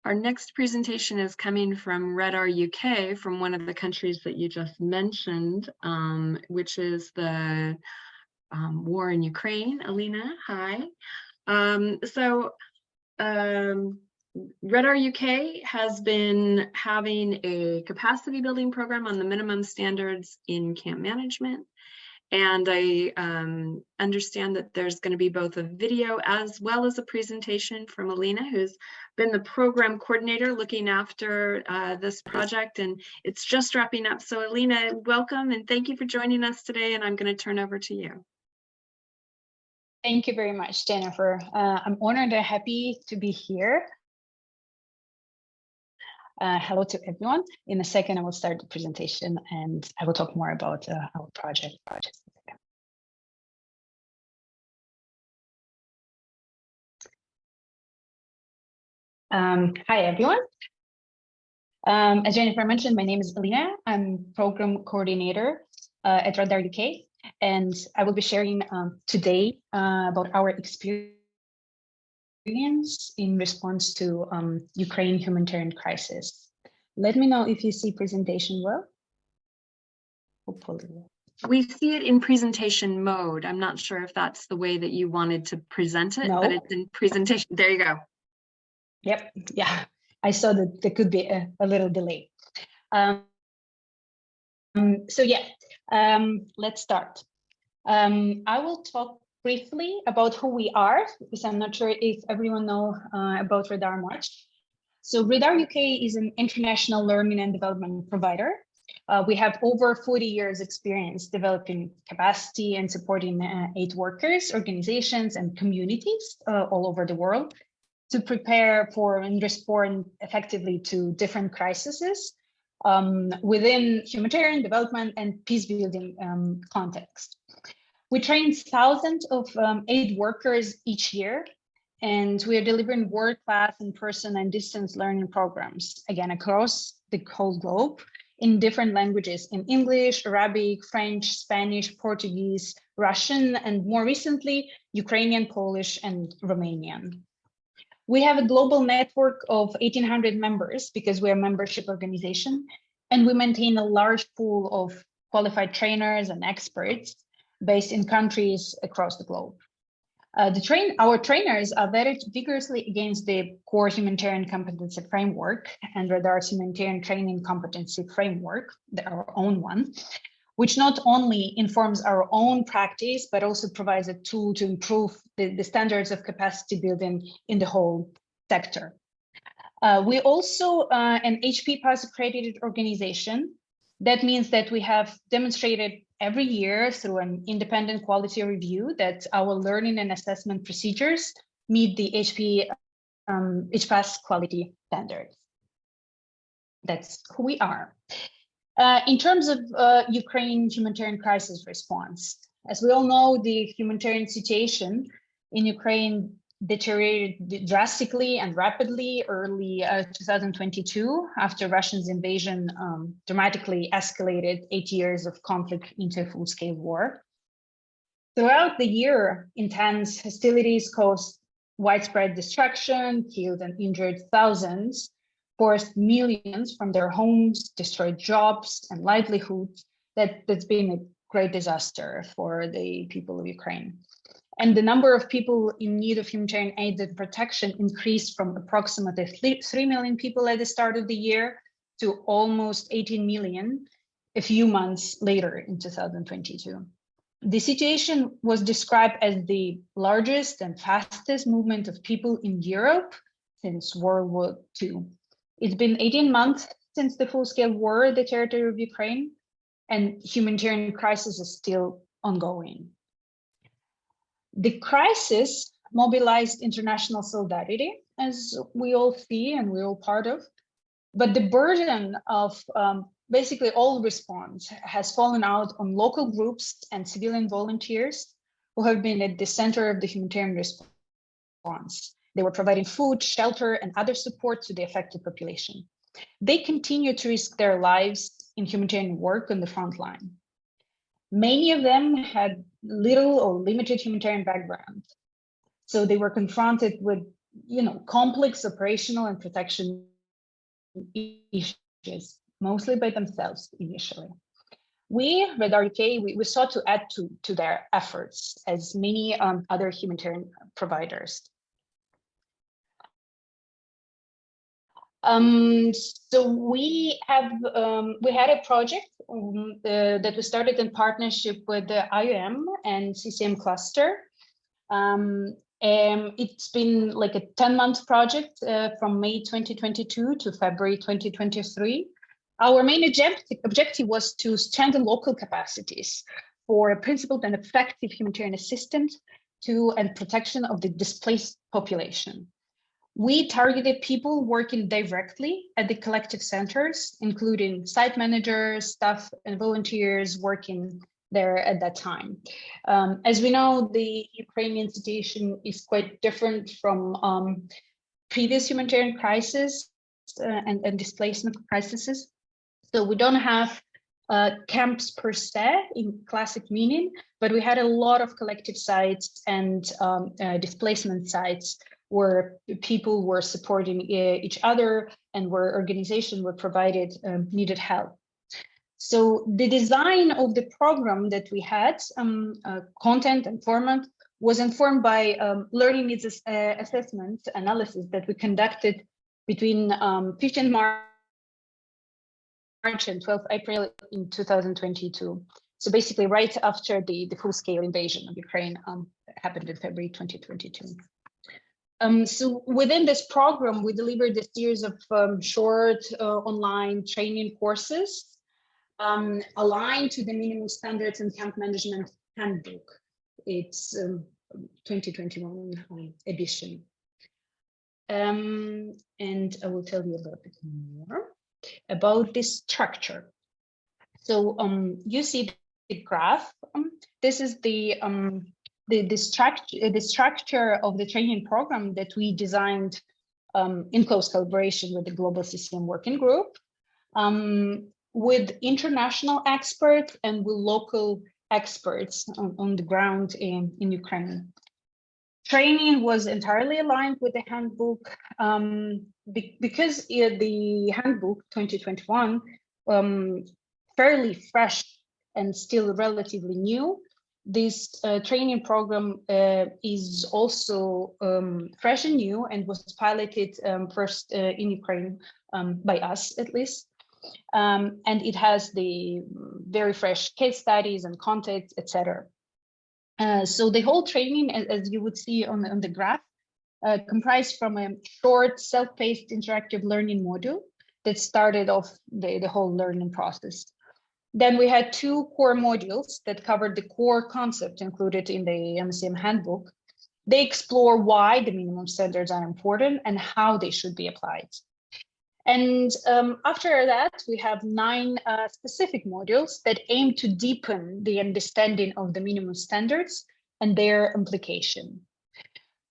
Our next presentation is coming from RedR UK, from one of the countries that you just mentioned, which is the war in Ukraine. Alina, hi. RedR UK has been having a capacity building program on the minimum standards in camp management. And I understand that there's going to be both a video as well as a presentation from Alina, who's been the program coordinator looking after this project, and it's just wrapping up. So Alina, welcome and thank you for joining us today, and I'm going to turn over to you. Thank you very much, Jennifer. I'm honored and happy to be here. Hello to everyone. In a second, I will start the presentation and I will talk more about our project. Hi, everyone. As Jennifer mentioned, my name is Alina. I'm program coordinator at RedR UK, and I will be sharing today about our experience in response to Ukraine humanitarian crisis. Let me know if you see presentation well. Hopefully. We see it in presentation mode. I'm not sure if that's the way that you wanted to present it, but it's in presentation. There you go. Yep. Yeah, I saw that there could be a little delay. Let's start. I will talk briefly about who we are, because I'm not sure if everyone knows about RedR much. So RedR UK is an international learning and development provider. We have over 40 years experience developing capacity and supporting aid workers, organizations, and communities all over the world to prepare for and respond effectively to different crises within humanitarian development and peace building context. We train thousands of aid workers each year, and we are delivering world-class in-person and distance learning programs, again, across the whole globe in different languages, in English, Arabic, French, Spanish, Portuguese, Russian, and more recently, Ukrainian, Polish, and Romanian. We have a global network of 1,800 members because we're a membership organization, and we maintain a large pool of qualified trainers and experts based in countries across the globe. Our trainers are vetted vigorously against the core humanitarian competency framework and RedR's humanitarian training competency framework, our own one, which not only informs our own practice, but also provides a tool to improve the standards of capacity building in the whole sector. We also an HP Pass accredited organization. That means that we have demonstrated every year through an independent quality review that our learning and assessment procedures meet the HP Pass quality standards. That's who we are. In terms of Ukraine humanitarian crisis response, as we all know, the humanitarian situation in Ukraine deteriorated drastically and rapidly early 2022 after Russia's invasion dramatically escalated 8 years of conflict into a full-scale war. Throughout the year, intense hostilities caused widespread destruction, killed and injured thousands, forced millions from their homes, destroyed jobs and livelihoods. That's been a great disaster for the people of Ukraine. And the number of people in need of humanitarian aid and protection increased from approximately 3 million people at the start of the year to almost 18 million a few months later in 2022. The situation was described as the largest and fastest movement of people in Europe since World War II. It's been 18 months since the full-scale war in the territory of Ukraine, and humanitarian crisis is still ongoing. The crisis mobilized international solidarity, as we all see and we're all part of, but the burden of basically all response has fallen out on local groups and civilian volunteers who have been at the center of the humanitarian response. They were providing food, shelter, and other support to the affected population. They continue to risk their lives in humanitarian work on the front line. Many of them had little or limited humanitarian background. So they were confronted with complex operational and protection issues, mostly by themselves initially. We, RedR UK, we sought to add to their efforts as many other humanitarian providers. So we had a project that we started in partnership with the IOM and CCCM cluster. It's been like a 10-month project from May 2022 to February 2023. Our main objective was to strengthen local capacities for a principled and effective humanitarian assistance to and protection of the displaced population. We targeted people working directly at the collective centers, including site managers, staff, and volunteers working there at that time. As we know, the Ukrainian situation is quite different from previous humanitarian crises and displacement crises. So we don't have camps per se in classic meaning, but we had a lot of collective sites and displacement sites where people were supporting each other and where organizations were provided needed help. So the design of the program that we had, content and format, was informed by learning needs assessment analysis that we conducted between 15 March and 12 April in 2022. So basically right after the full-scale invasion of Ukraine happened in February 2022. So within this program, we delivered a series of short online training courses aligned to the minimum standards and camp management handbook. It's 2021 edition. And I will tell you a little bit more about this structure. So you see the graph. This is the structure of the training program that we designed in close collaboration with the Global CCCM Working Group, with international experts and with local experts on the ground in Ukraine. Training was entirely aligned with the handbook because the handbook 2021 fairly fresh and still relatively new. This training program is also fresh and new and was piloted first in Ukraine by us, at least. And it has the very fresh case studies and context, etc. So the whole training, as you would see on the graph, comprised from a short self-paced interactive learning module that started off the whole learning process. Then we had two core modules that covered the core concept included in the MCM handbook. They explore why the minimum standards are important and how they should be applied. And after that, we have 9 specific modules that aim to deepen the understanding of the minimum standards and their implication.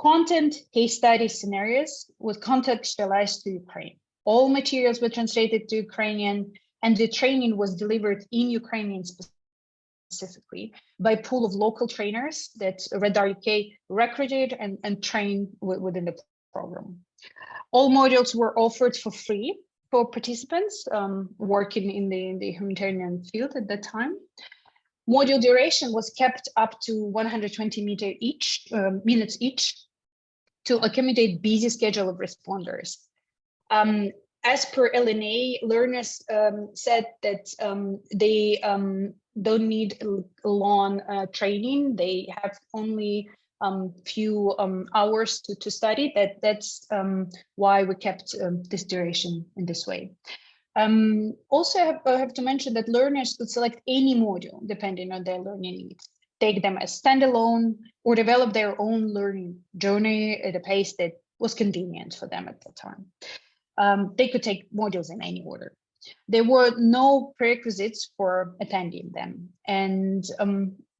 Content, case study scenarios was contextualized to Ukraine. All materials were translated to Ukrainian, and the training was delivered in Ukrainian specifically by a pool of local trainers that RedR UK recruited and trained within the program. All modules were offered for free for participants working in the humanitarian field at that time. Module duration was kept up to 120 minutes each to accommodate busy schedule of responders. As per LNA, learners said that they don't need long training. They have only few hours to study. That's why we kept this duration in this way. Also, I have to mention that learners could select any module depending on their learning needs, take them as standalone, or develop their own learning journey at a pace that was convenient for them at the time. They could take modules in any order. There were no prerequisites for attending them. And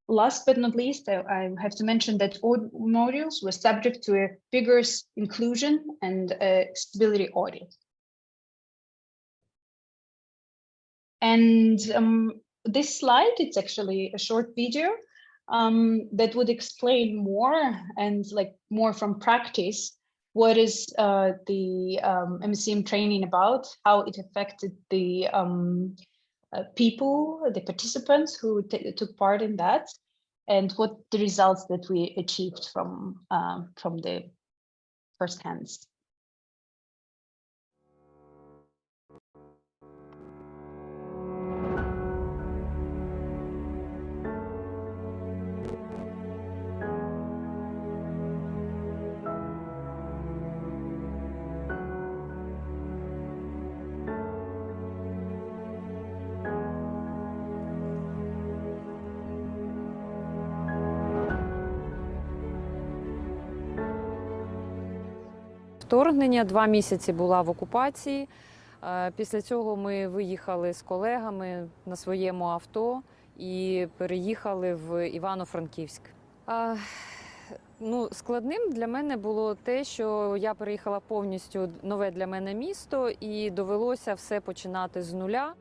last but not least, I have to mention that all modules were subject to a vigorous inclusion and accessibility audit. And this slide, it's actually a short video that would explain more and more from practice what is the MCM training about, how it affected the people, the participants who took part in that, and what the results that we achieved from the first hands. Вторгнення, 2 місяці була в окупації. Після цього ми виїхали з колегами на своєму авто і переїхали в Івано-Франківськ. Складним для мене було те, що я переїхала повністю нове для мене місто і довелося все починати з нуля.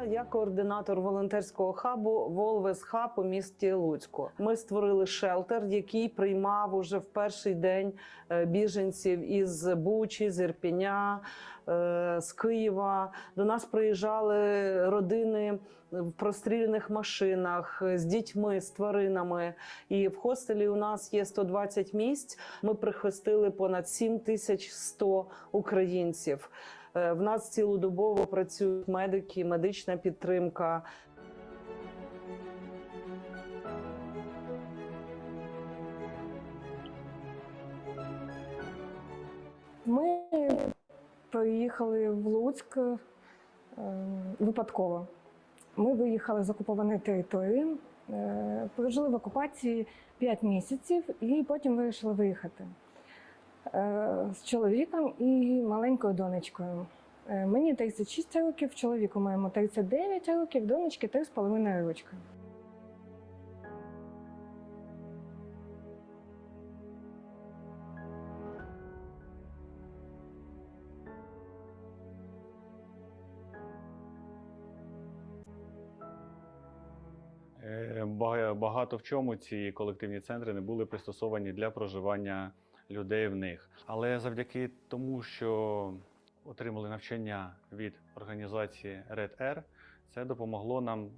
Я координатор волонтерського хабу «Волвес Хаб» у місті Луцьку. Ми створили шелтер, який приймав уже в перший день біженців із Бучі, з Ірпеня, з Києва. До нас приїжджали родини в простріляних машинах з дітьми, з тваринами. І в хостелі у нас є 120 місць. Ми прихистили понад 7100 українців. В нас цілодобово працюють медики, медична підтримка. Ми приїхали в Луцьк випадково. Ми виїхали з окупованої території, прожили в окупації 5 місяців і потім вирішили виїхати. З чоловіком і маленькою донечкою. Мені 36 років, чоловіку моєму 39 років, донечки 3,5 рочки. Багато в чому ці колективні центри не були пристосовані для проживання людей в них. Але завдяки тому, що отримали навчання від організації RedR, це допомогло нам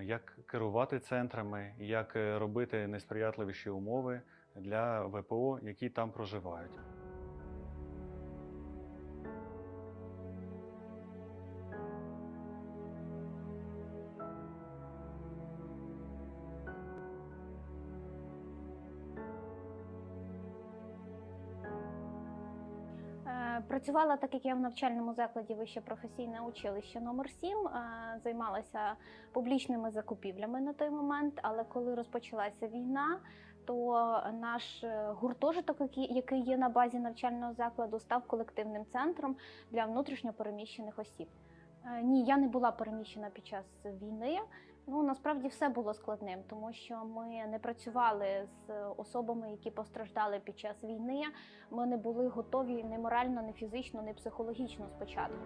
як керувати центрами, як робити найсприятливіші умови для ВПО, які там проживають. Працювала, так як я в навчальному закладі Вище професійне училище номер 7, займалася публічними закупівлями на той момент, але коли розпочалася війна, то наш гуртожиток, який є на базі навчального закладу, став колективним центром для внутрішньо переміщених осіб. Ні, я не була переміщена під час війни. Насправді все було складним, тому що ми не працювали з особами, які постраждали під час війни. Ми не були готові ні морально, ні фізично, ні психологічно спочатку.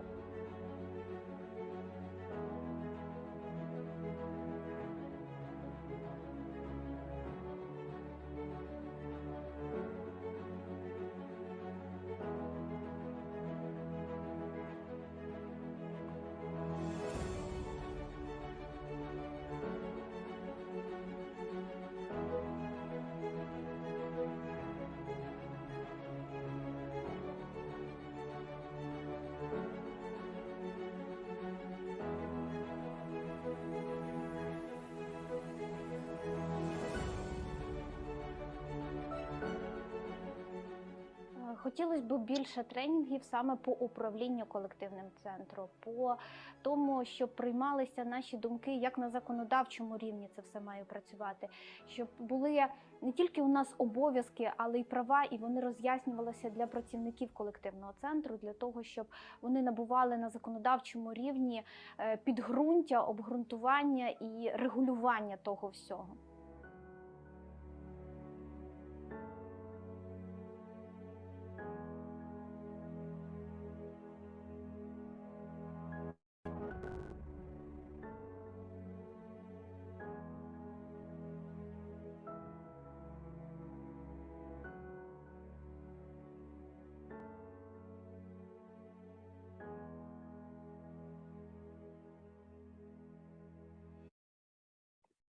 Хотілося б більше тренінгів саме по управлінню колективним центром, по тому, щоб приймалися наші думки, як на законодавчому рівні це все має працювати, щоб були не тільки у нас обов'язки, але й права, і вони роз'яснювалися для працівників колективного центру, для того, щоб вони набували на законодавчому рівні підґрунтя, обґрунтування і регулювання того всього.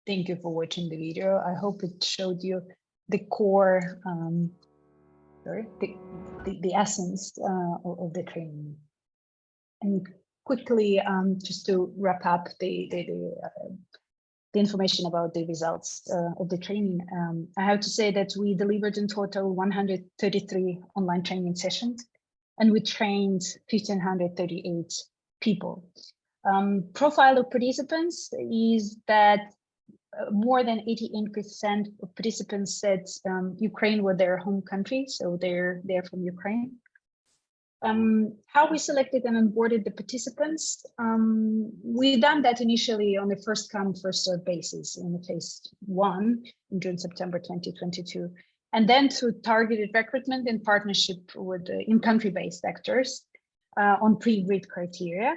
Thank you for watching the video. I hope it showed you the core, the essence of the training. And quickly, just to wrap up the information about the results of the training, I have to say that we delivered in total 133 online training sessions, and we trained 1,538 people. Profile of participants is that more than 88% of participants said Ukraine were their home country, so they're from Ukraine. How we selected and onboarded the participants, we done that initially on a first come, first served basis in the phase 1 in June-September 2022. And then through targeted recruitment in partnership with in-country-based actors on pre-agreed criteria.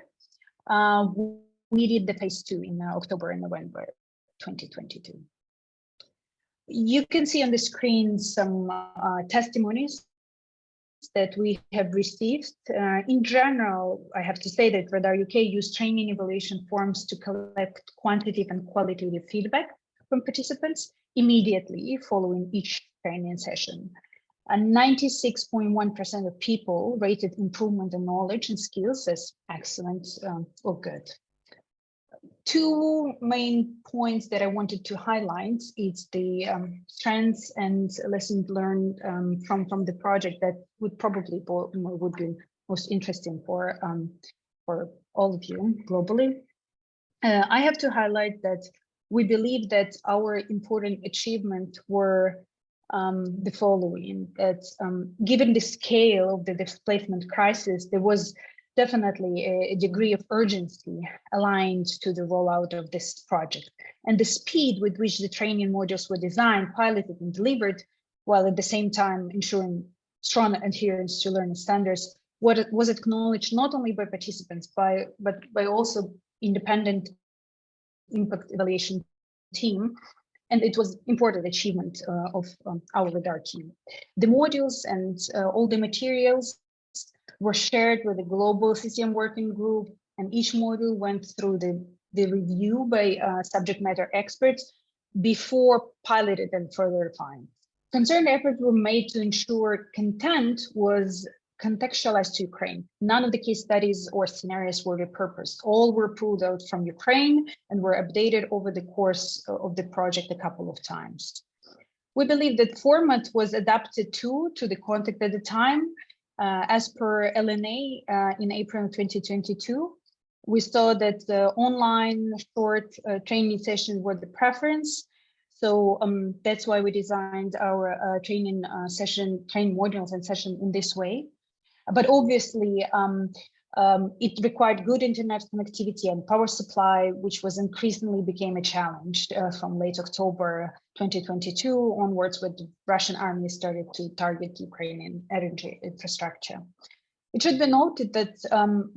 We did the phase 2 in October and November 2022. You can see on the screen some testimonies that we have received. In general, I have to say that RedR UK used training evaluation forms to collect quantitative and qualitative feedback from participants immediately following each training session. And 96.1% of people rated improvement in knowledge and skills as excellent or good. Two main points that I wanted to highlight is the strengths and lessons learned from the project that would probably would be most interesting for all of you globally. I have to highlight that we believe that our important achievements were the following: that given the scale of the displacement crisis, there was definitely a degree of urgency aligned to the rollout of this project, and the speed with which the training modules were designed, piloted, and delivered, while at the same time ensuring strong adherence to learning standards, was acknowledged not only by participants, but by also independent impact evaluation team. And it was important achievement of our RedR team. The modules and all the materials were shared with the global CCCM working group, and each module went through the review by subject matter experts before piloted and further refined. Concerned efforts were made to ensure content was contextualized to Ukraine. None of the case studies or scenarios were repurposed. All were pulled out from Ukraine and were updated over the course of the project a couple of times. We believe that format was adapted to the context at the time. As per LNA in April 2022, we saw that the online short training sessions were the preference. So that's why we designed our training modules and session in this way. But obviously, it required good internet connectivity and power supply, which was increasingly became a challenge from late October 2022 onwards, when the Russian army started to target Ukrainian energy infrastructure. It should be noted that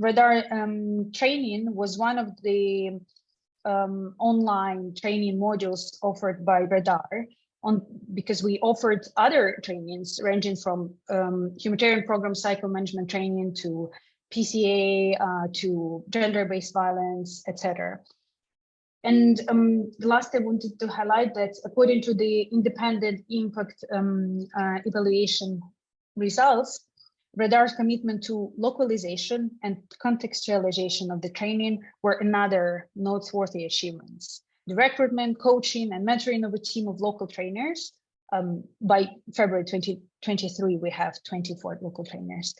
RedR training was one of the online training modules offered by RedR, because we offered other trainings ranging from humanitarian program cycle management training to PCA, to gender-based violence, etc. And the last I wanted to highlight that according to the independent impact evaluation results, RedR's commitment to localization and contextualization of the training were another noteworthy achievements. The recruitment, coaching, and mentoring of a team of local trainers. By February 2023, we have 24 local trainers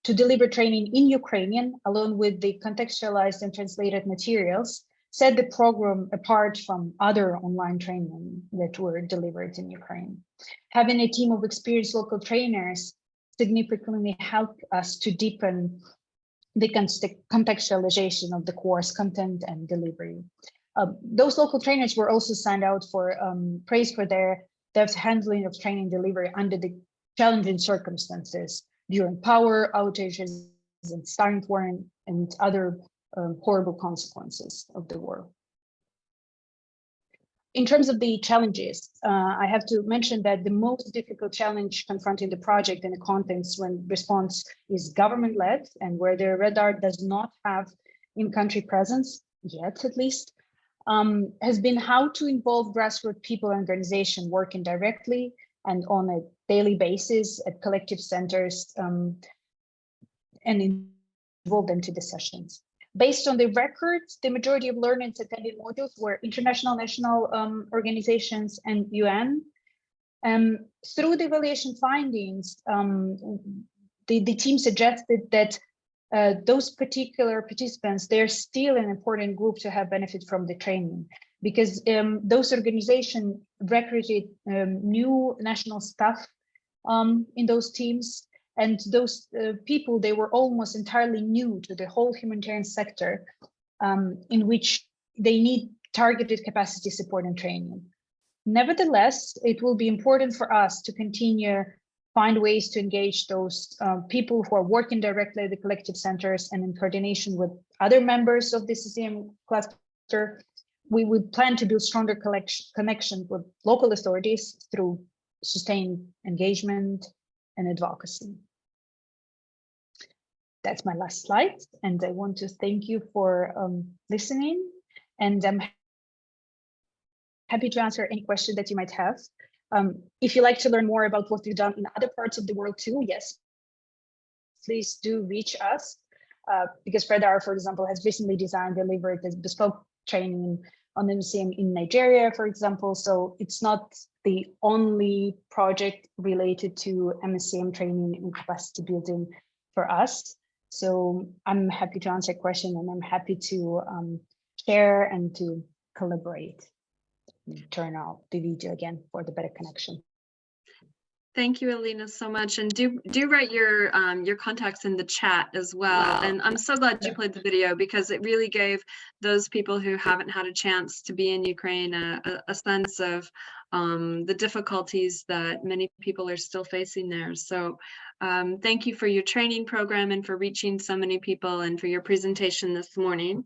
to deliver training in Ukrainian, along with the contextualized and translated materials, set the program apart from other online training that were delivered in Ukraine. Having a team of experienced local trainers significantly helped us to deepen the contextualization of the course content and delivery. Those local trainers were also signed out for praise for their deft handling of training delivery under the challenging circumstances during power outages and silent war and other horrible consequences of the war. In terms of the challenges, I have to mention that the most difficult challenge confronting the project in a context when response is government-led and where the RedR does not have in-country presence, yet at least, has been how to involve grassroots people and organization working directly and on a daily basis at collective centers and involve them to the sessions. Based on the records, the majority of learners attended modules were international, national organizations and UN. Through the evaluation findings, the team suggested that those particular participants, they're still an important group to have benefit from the training, because those organizations recruited new national staff in those teams. And those people, they were almost entirely new to the whole humanitarian sector, in which they need targeted capacity support and training. Nevertheless, it will be important for us to continue find ways to engage those people who are working directly at the collective centers and in coordination with other members of the CCCM cluster. We would plan to build stronger connection with local authorities through sustained engagement and advocacy. That's my last slide, and I want to thank you for listening, and I'm happy to answer any question that you might have. If you'd like to learn more about what we've done in other parts of the world too, yes, please do reach us, because RedR, for example, has recently designed, delivered this bespoke training on MCM in Nigeria, for example. So it's not the only project related to MCM training and capacity building for us. So I'm happy to answer a question, and I'm happy to share and to collaborate. Turn off the video again for the better connection. Thank you, Alina, so much. And do write your contacts in the chat as well. And I'm so glad you played the video, because it really gave those people who haven't had a chance to be in Ukraine a sense of the difficulties that many people are still facing there. So thank you for your training program and for reaching so many people and for your presentation this morning.